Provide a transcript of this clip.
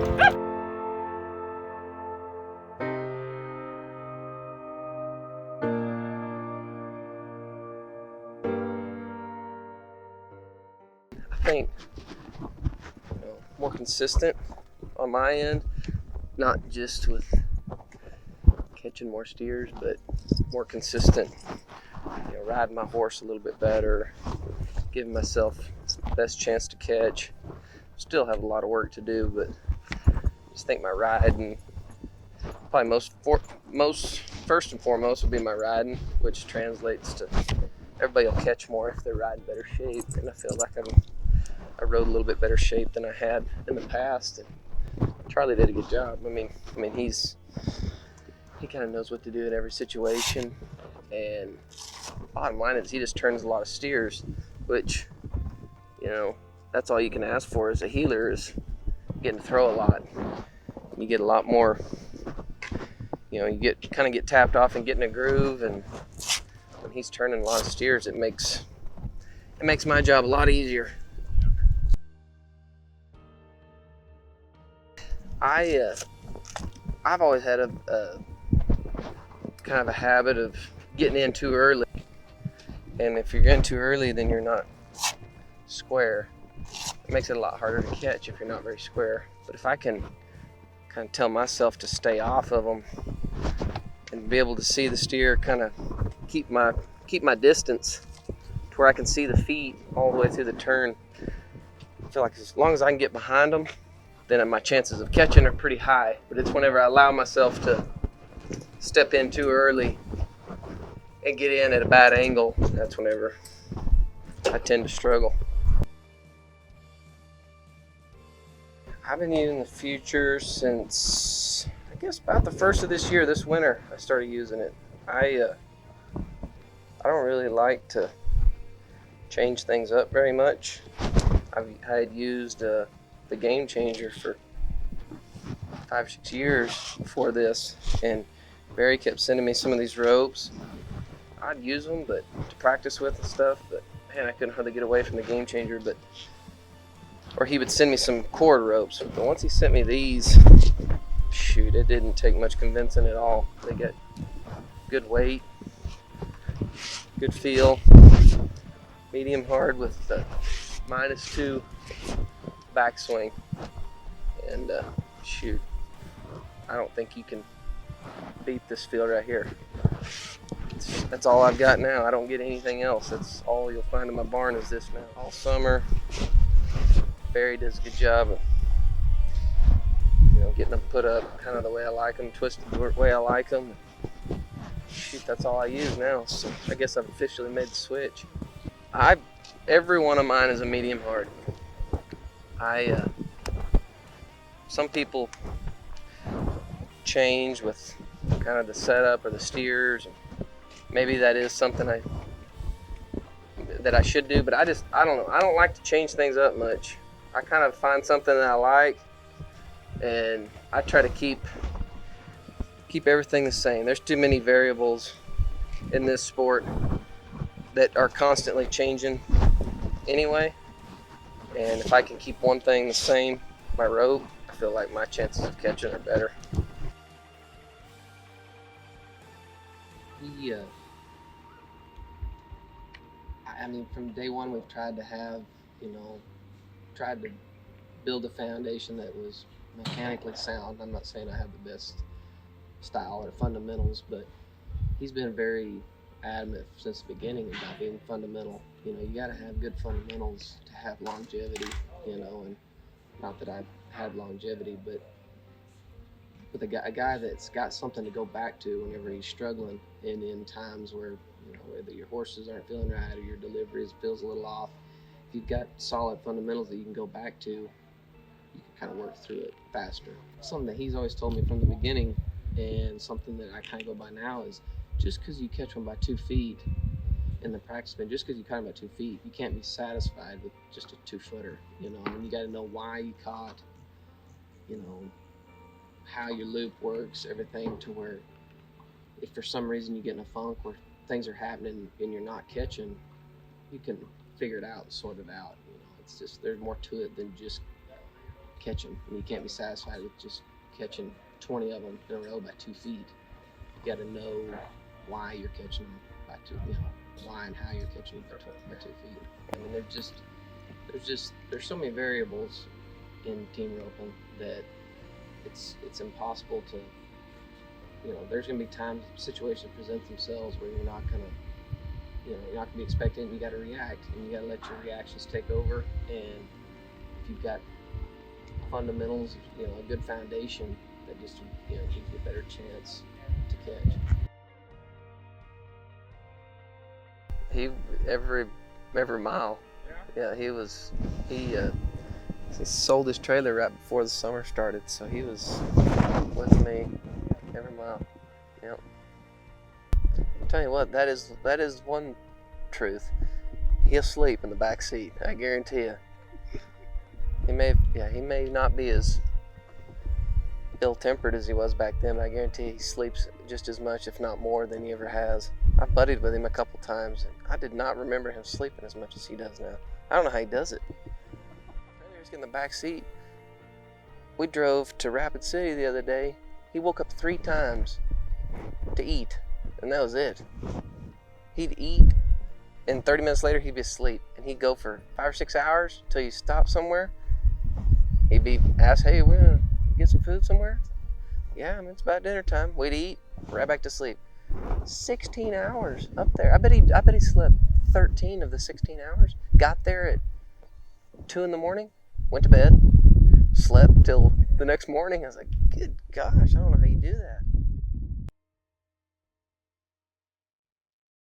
I think more consistent on my end, not just with catching more steers, but more consistent, riding my horse a little bit better, giving myself the best chance to catch. Still have a lot of work to do, but I just think my riding, probably first and foremost would be my riding, which translates to everybody will catch more if they're riding better shape, and I feel like I rode a little bit better shape than I had in the past, and Charlie did a good job. I mean he kind of knows what to do in every situation, and bottom line is he just turns a lot of steers, which, that's all you can ask for as a heeler, is getting to throw a lot. You get a lot more, you get tapped off and get in a groove, and when he's turning a lot of steers, it makes my job a lot easier. I've always had a kind of a habit of getting in too early, and if you're in too early, then you're not square. It makes it a lot harder to catch if you're not very square. But if I can kind of tell myself to stay off of them and be able to see the steer, kind of keep my distance to where I can see the feet all the way through the turn, I feel like as long as I can get behind them, then my chances of catching are pretty high. But it's whenever I allow myself to step in too early and get in at a bad angle, that's whenever I tend to struggle. I've been using the Future since, I guess, about the first of this year, this winter, I started using it. I don't really like to change things up very much. I had used the Game Changer for 5 or 6 years before this, and Barry kept sending me some of these ropes. I'd use them to practice with and stuff, but man, I couldn't hardly get away from the Game Changer. Or he would send me some cord ropes, but once he sent me these, shoot, it didn't take much convincing at all. They get good weight, good feel, medium hard with the -2 backswing, and shoot, I don't think you can beat this feel right here. That's all I've got now. I don't get anything else. That's all you'll find in my barn is this now. All summer, Barry does a good job of getting them put up kind of the way I like them, twisted the way I like them. Shoot, that's all I use now. So I guess I've officially made the switch. Every one of mine is a medium hard. Some people change with kind of the setup or the steers, and maybe that is something that I should do, but I don't know. I don't like to change things up much. I kind of find something that I like, and I try to keep everything the same. There's too many variables in this sport that are constantly changing anyway, and if I can keep one thing the same, my rope, I feel like my chances of catching are better. From day one, we've tried to build a foundation that was mechanically sound. I'm not saying I have the best style or fundamentals, but he's been very adamant since the beginning about being fundamental. You got to have good fundamentals to have longevity, and not that I've had longevity, but a guy that's got something to go back to whenever he's struggling, and in times where whether your horses aren't feeling right or your delivery feels a little off, if you've got solid fundamentals that you can go back to, you can kind of work through it faster. Something that he's always told me from the beginning, and something that I kind of go by now, is just because you catch one by 2 feet in the practice pen, just because you caught him by 2 feet, you can't be satisfied with just a 2-footer. You got to know why you caught, how your loop works, everything, to where if for some reason you get in a funk where things are happening and you're not catching, you can figure it out and sort it out. It's just, there's more to it than just catch them. And you can't be satisfied with just catching 20 of them in a row by 2 feet. You got to know why you're catching them by 2, why and how you're catching them by 2 feet. I mean, there's so many variables in team roping that it's impossible to, there's going to be times, situations present themselves where you're not going to, you're not going to be expecting it. You got to react, and you got to let your reactions take over. And if you've got fundamentals, a good foundation, that just gives you a better chance to catch. He every mile. Yeah, he sold his trailer right before the summer started, so he was with me every mile. Yep. I'll tell you what, that is one truth. He'll sleep in the back seat, I guarantee you. He may not be as ill-tempered as he was back then, but I guarantee he sleeps just as much, if not more, than he ever has. I buddied with him a couple times, and I did not remember him sleeping as much as he does now. I don't know how he does it. He was in the back seat. We drove to Rapid City the other day. He woke up 3 times to eat, and that was it. He'd eat, and 30 minutes later he'd be asleep, and he'd go for 5 or 6 hours till you stop somewhere. He'd be asked, "Hey, we gonna get some food somewhere?" "Yeah, I mean, it's about dinner time." We'd eat, right back to sleep. 16 hours up there. I bet he slept 13 of the 16 hours. Got there at 2 in the morning, went to bed, slept till the next morning. I was like, good gosh, I don't know how you do that.